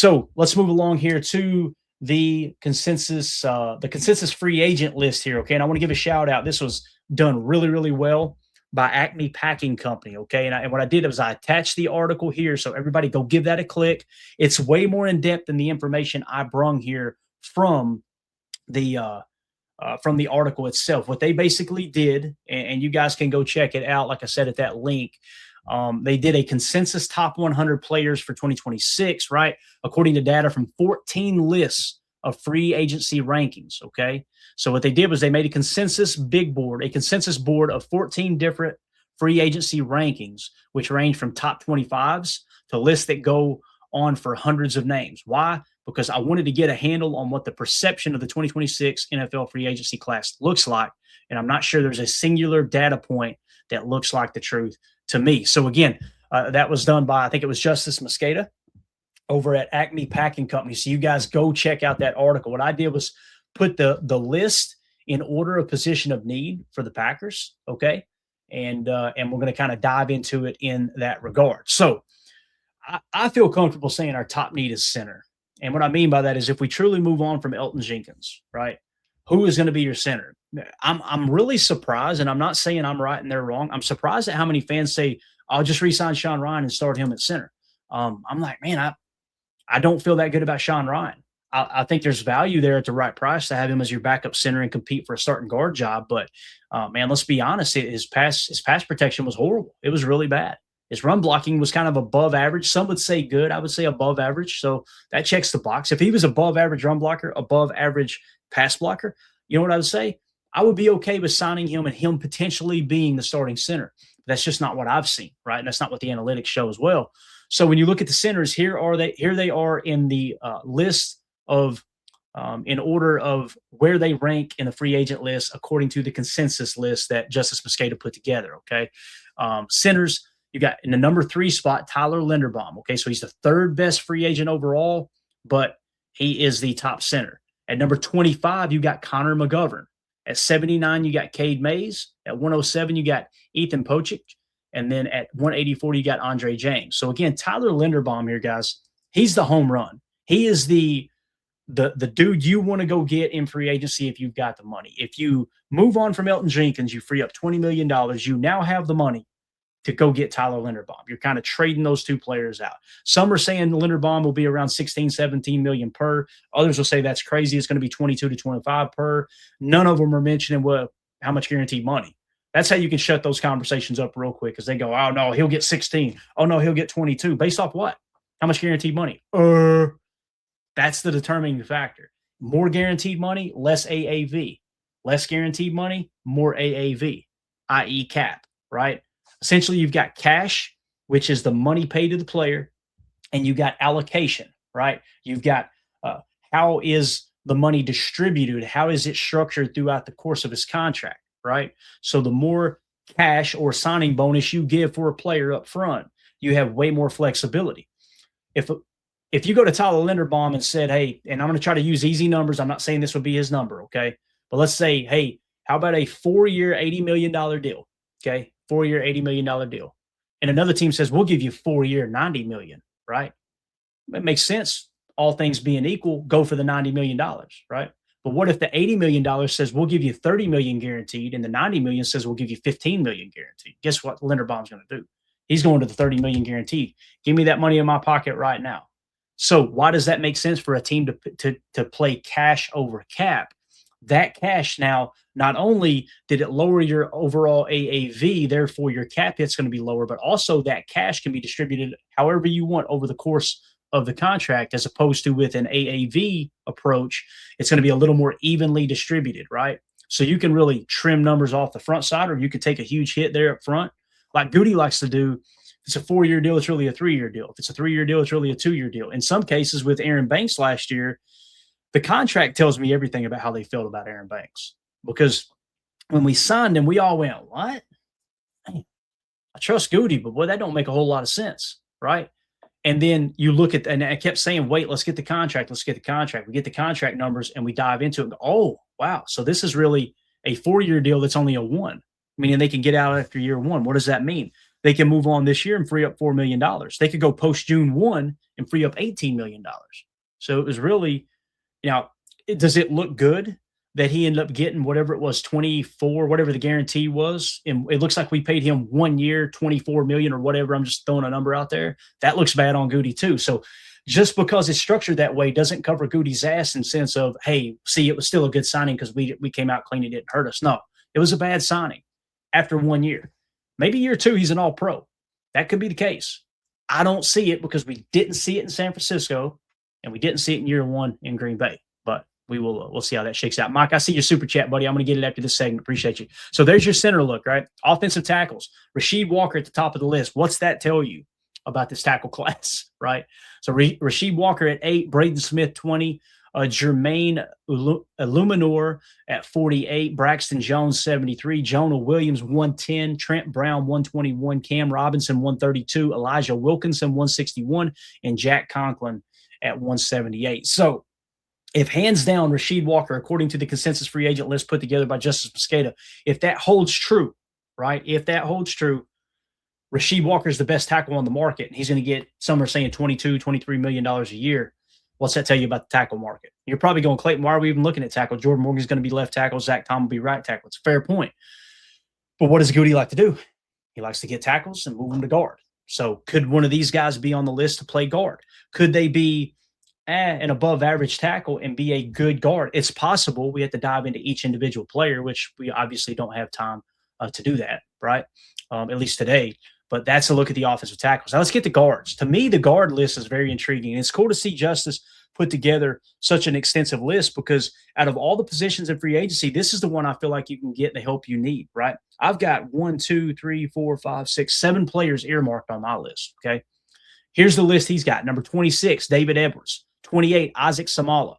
So let's move along here to the consensus free agent list here. Okay. And I want to give a shout out. This was done really, really well by Acme Packing Company. Okay. And what I did was I attached the article here. So everybody go give that a click. It's way more in depth than the information I brung here from the article itself. What they basically did, and you guys can go check it out, like I said, at that link. They did a consensus top 100 players for 2026, right? According to data from 14 lists of free agency rankings. Okay. So what they did was they made a consensus board of 14 different free agency rankings, which range from top 25s to lists that go on for hundreds of names. Why? Because I wanted to get a handle on what the perception of the 2026 NFL free agency class looks like. And I'm not sure there's a singular data point that looks like the truth to me. So again, that was done by, I think it was Justice Mosqueda over at Acme Packing Company. So you guys go check out that article. What I did was put the list in order of position of need for the Packers. Okay. And we're going to kind of dive into it in that regard. So I feel comfortable saying our top need is center. And what I mean by that is if we truly move on from Elgton Jenkins, right, who is going to be your center? I'm really surprised, and I'm not saying I'm right and they're wrong. I'm surprised at how many fans say, I'll just re-sign Sean Ryan and start him at center. I'm like, man, I don't feel that good about Sean Ryan. I think there's value there at the right price to have him as your backup center and compete for a starting guard job. But, man, let's be honest, his pass protection was horrible. It was really bad. His run blocking was kind of above average. Some would say good. I would say above average. So that checks the box. If he was above average run blocker, above average pass blocker, you know what I would say? I would be okay with signing him and him potentially being the starting center. That's just not what I've seen, right? And that's not what the analytics show as well. So when you look at the centers, here they are in the list of in order of where they rank in the free agent list according to the consensus list that Justice Mosqueda put together. Okay, centers. You got in the number 3 spot, Tyler Linderbaum. Okay, so he's the 3rd best free agent overall, but he is the top center. At number 25, you got Connor McGovern. At 79, you got Cade Mays. At 107, you got Ethan Pocic. And then at 184, you got Andre James. So again, Tyler Linderbaum here, guys, he's the home run. He is the dude you want to go get in free agency if you've got the money. If you move on from Elgton Jenkins, you free up $20 million. You now have the money to go get Tyler Linderbaum. You're kind of trading those two players out. Some are saying Linderbaum will be around 16, 17 million per. Others will say that's crazy. It's going to be 22 to 25 per. None of them are mentioning how much guaranteed money. That's how you can shut those conversations up real quick because they go, oh, no, he'll get 16. Oh, no, he'll get 22. Based off what? How much guaranteed money? That's the determining factor. More guaranteed money, less AAV. Less guaranteed money, more AAV, i.e. cap, right? Essentially, you've got cash, which is the money paid to the player, and you got allocation, right? You've got how is the money distributed? How is it structured throughout the course of his contract, right? So the more cash or signing bonus you give for a player up front, you have way more flexibility. If you go to Tyler Linderbaum and said, hey, and I'm going to try to use easy numbers. I'm not saying this would be his number, okay? But let's say, hey, how about a 4-year, $80 million deal, okay? 4-year, $80 million deal. And another team says, we'll give you 4-year, $90 million, right? It makes sense. All things being equal, go for the $90 million, right? But what if the $80 million says, we'll give you $30 million guaranteed, and the $90 million says, we'll give you $15 million guaranteed? Guess what Linderbaum's going to do? He's going to the $30 million guaranteed. Give me that money in my pocket right now. So why does that make sense for a team to play cash over cap? That cash now, not only did it lower your overall AAV, therefore your cap hit's going to be lower, but also that cash can be distributed however you want over the course of the contract, as opposed to with an AAV approach, it's going to be a little more evenly distributed, right? So you can really trim numbers off the front side, or you could take a huge hit there up front. Like Goody likes to do, if it's a 4-year deal, it's really a 3-year deal. If it's a 3-year deal, it's really a 2-year deal. In some cases with Aaron Banks last year, the contract tells me everything about how they felt about Aaron Banks. Because when we signed him, we all went, what? I trust Goody, but boy, that don't make a whole lot of sense, right? And then you look at, and I kept saying, wait, let's get the contract. Let's get the contract. We get the contract numbers and we dive into it. And go, oh, wow. So this is really a 4-year deal that's only a 1, meaning they can get out after year 1. What does that mean? they can move on this year and free up $4 million. They could go post June 1 and free up $18 million. So it was really, does it look good that he ended up getting whatever it was, 24, whatever the guarantee was? And it looks like we paid him 1 year, 24 million or whatever. I'm just throwing a number out there. That looks bad on Goody too. So just because it's structured that way doesn't cover Goody's ass in sense of, hey, see, it was still a good signing because we came out clean. It didn't hurt us. No, it was a bad signing after 1 year. Maybe year two, he's an all-pro. That could be the case. I don't see it because we didn't see it in San Francisco and we didn't see it in year one in Green Bay. But we'll see how that shakes out. Mike, I see your super chat, buddy. I'm going to get it after this segment. Appreciate you. So there's your center look, right? Offensive tackles. Rasheed Walker at the top of the list. What's that tell you about this tackle class, right? So Rasheed Walker at 8, Braden Smith 20, Jermaine Illuminor at 48, Braxton Jones 73, Jonah Williams 110, Trent Brown 121, Cam Robinson 132, Elijah Wilkinson 161, and Jack Conklin at 178. So if hands down Rasheed Walker, according to the consensus free agent list put together by Justice Mosqueda, if that holds true, right? If that holds true, Rasheed Walker is the best tackle on the market, and he's going to get, some are saying $22, $23 million a year. What's that tell you about the tackle market? You're probably going, Clayton, why are we even looking at tackle? Jordan Morgan's going to be left tackle. Zach Tom will be right tackle. It's a fair point. But what does Goody like to do? He likes to get tackles and move them to guard. So could one of these guys be on the list to play guard? Could they be an above average tackle and be a good guard? It's possible. We have to dive into each individual player, which we obviously don't have time to do that, right? At least today. But that's a look at the offensive tackles. Now let's get to guards. To me, the guard list is very intriguing. And it's cool to see Justice put together such an extensive list because out of all the positions in free agency, this is the one I feel like you can get the help you need, right? I've got 1, 2, 3, 4, 5, 6, 7 players earmarked on my list, okay? Here's the list he's got. Number 26, David Edwards. 28, Isaac Samala.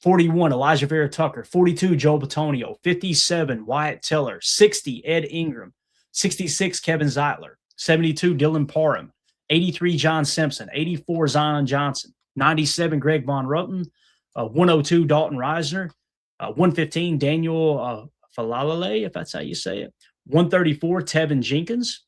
41, Elijah Vera Tucker. 42, Joe Batonio. 57, Wyatt Teller. 60, Ed Ingram. 66, Kevin Zeitler. 72, Dylan Parham. 83, John Simpson. 84, Zion Johnson. 97, Greg Von Roten. 102, Dalton Reisner. 115, Daniel Falalale, if that's how you say it. 134, Tevin Jenkins.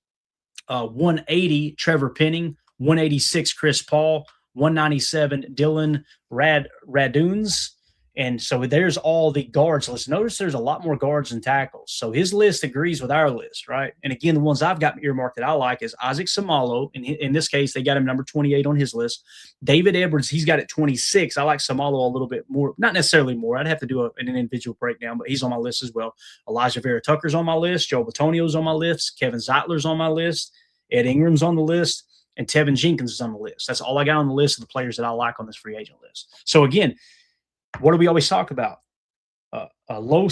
180, Trevor Penning. 186, Chris Paul. 197, Dylan Raduns. And so there's all the guards list. Notice there's a lot more guards and tackles. So his list agrees with our list, right? And again, the ones I've got earmarked that I like is Isaac Samalo. In this case, they got him number 28 on his list. David Edwards, he's got it 26. I like Samalo a little bit more. Not necessarily more. I'd have to do an individual breakdown, but he's on my list as well. Elijah Vera Tucker's on my list. Joe Batonio's on my list. Kevin Zeitler's on my list. Ed Ingram's on the list. And Tevin Jenkins is on the list. That's all I got on the list of the players that I like on this free agent list. So again, what do we always talk about? A low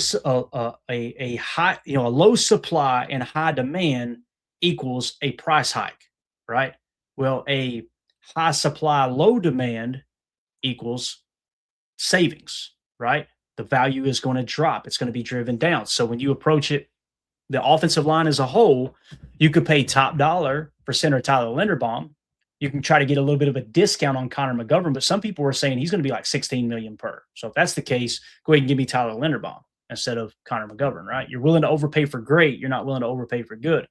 supply and high demand equals a price hike, right? Well, a high supply, low demand equals savings, right? The value is going to drop. It's going to be driven down. So when you approach it, the offensive line as a whole, you could pay top dollar for center Tyler Linderbaum. You can try to get a little bit of a discount on Connor McGovern, but some people are saying he's going to be like $16 million per. So if that's the case, go ahead and give me Tyler Linderbaum instead of Connor McGovern, right? You're willing to overpay for great. You're not willing to overpay for good.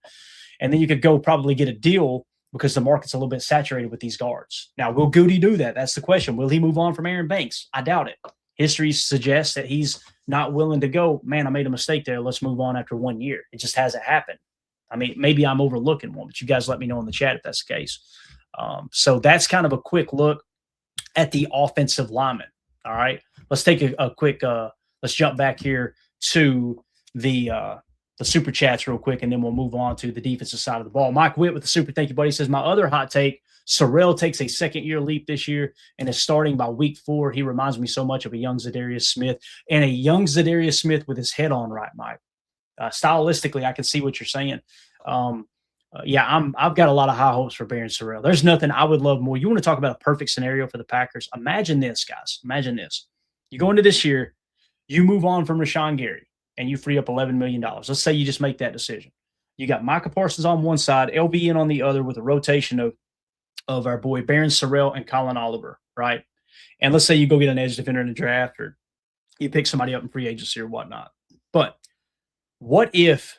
And then you could go probably get a deal because the market's a little bit saturated with these guards. Now, will Goody do that? That's the question. Will he move on from Aaron Banks? I doubt it. History suggests that he's not willing to go, man, I made a mistake there. Let's move on after 1 year. It just hasn't happened. I mean, maybe I'm overlooking one, but you guys let me know in the chat if that's the case. So that's kind of a quick look at the offensive linemen. All right. Let's take a quick let's jump back here to the super chats real quick, and then we'll move on to the defensive side of the ball. Mike Witt with the super thank you, buddy. Says my other hot take, Sorrell takes a second-year leap this year and is starting by week 4. He reminds me so much of a young Zadarius Smith, and a young Zadarius Smith with his head on right, Mike. Stylistically, I can see what you're saying. I've got a lot of high hopes for Barron Sorrell. There's nothing I would love more. You want to talk about a perfect scenario for the Packers? Imagine this, guys. Imagine this. You go into this year, you move on from Rashawn Gary, and you free up $11 million. Let's say you just make that decision. You got Micah Parsons on one side, LVN on the other with a rotation of our boy Barron Sorrell and Colin Oliver, right? And let's say you go get an edge defender in the draft, or you pick somebody up in free agency or whatnot. But what if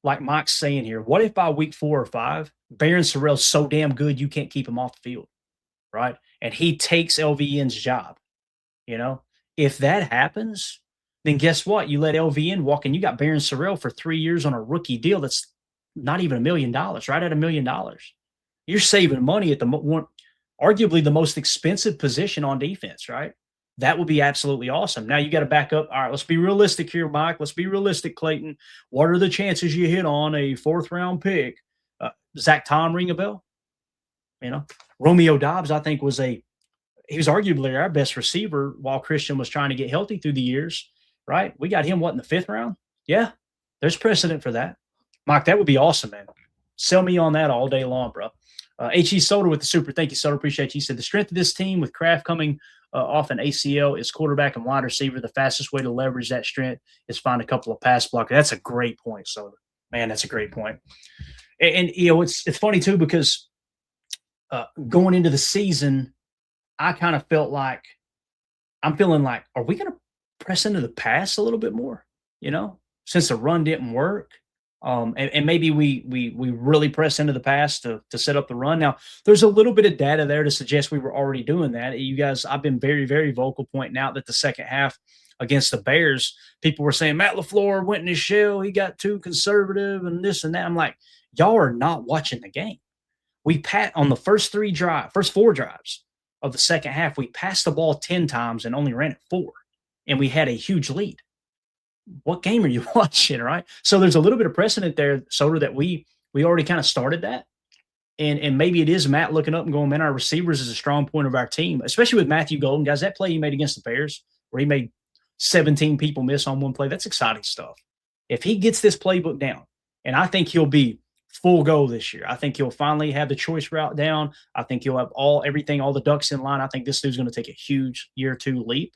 like Mike's saying here, what if by week 4 or 5, Baron Sorrell's so damn good you can't keep him off the field, right? And he takes LVN's job, you know? If that happens, then guess what? You let LVN walk and you got Baron Sorrell for 3 years on a rookie deal that's not even $1 million, right at $1 million. You're saving money at arguably the most expensive position on defense, right? That would be absolutely awesome. Now you got to back up. All right, let's be realistic here, Mike. Let's be realistic, Clayton. What are the chances you hit on a 4th-round pick? Zach Tom ring a bell? You know, Romeo Dobbs, I think, he was arguably our best receiver while Christian was trying to get healthy through the years, right? We got him, what, in the 5th round? Yeah, there's precedent for that. Mike, that would be awesome, man. Sell me on that all day long, bro. H.E. Soder with the super. Thank you, Soder. Appreciate you. He said, the strength of this team with Kraft coming off an ACL is quarterback and wide receiver. The fastest way to leverage that strength is find a couple of pass blockers. That's a great point, Soder. Man, that's a great point. And you know, it's funny, too, because going into the season, I kind of felt like I'm feeling like, are we going to press into the pass a little bit more, you know, since the run didn't work? And maybe we really press into the pass to set up the run. Now, there's a little bit of data there to suggest we were already doing that. You guys, I've been very, very vocal pointing out that the second half against the Bears, people were saying Matt LaFleur went in his shell. He got too conservative and this and that. I'm like, y'all are not watching the game. We on the first 4 drives of the second half, we passed the ball 10 times and only ran it 4. And we had a huge lead. What game are you watching, right? So there's a little bit of precedent there, Soder, that we already kind of started that. And maybe it is Matt looking up and going, man, our receivers is a strong point of our team, especially with Matthew Golden. Guys, that play he made against the Bears where he made 17 people miss on one play, that's exciting stuff. If he gets this playbook down, and I think he'll be full go this year. I think he'll finally have the choice route down. I think he'll have all the ducks in line. I think this dude's going to take a huge year 2 leap.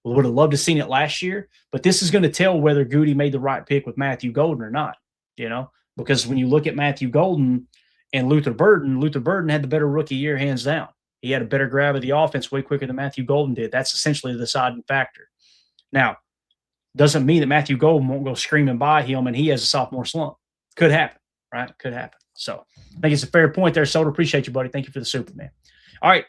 We would have loved to have seen it last year, but this is going to tell whether Goody made the right pick with Matthew Golden or not, you know, because when you look at Matthew Golden and Luther Burden had the better rookie year, hands down. He had a better grab of the offense way quicker than Matthew Golden did. That's essentially the deciding factor. Now, doesn't mean that Matthew Golden won't go screaming by him and he has a sophomore slump. Could happen, right? Could happen. So I think it's a fair point there, Soder. Appreciate you, buddy. Thank you for the super, man. All right.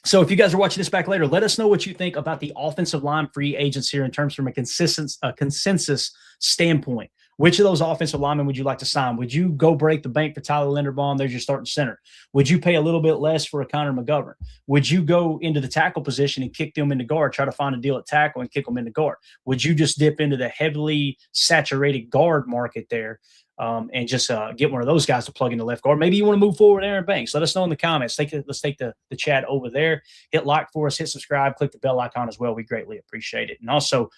So if you guys are watching this back later, let us know what you think about the offensive line free agents here in terms from a consensus standpoint. Which of those offensive linemen would you like to sign? Would you go break the bank for Tyler Linderbaum? There's your starting center. Would you pay a little bit less for a Connor McGovern? Would you go into the tackle position and kick them into guard, try to find a deal at tackle and kick them into guard? Would you just dip into the heavily saturated guard market there and just get one of those guys to plug into left guard? Maybe you want to move forward Aaron Banks. Let us know in the comments. Let's take the chat over there. Hit like for us, hit subscribe, click the bell icon as well. We greatly appreciate it. And also,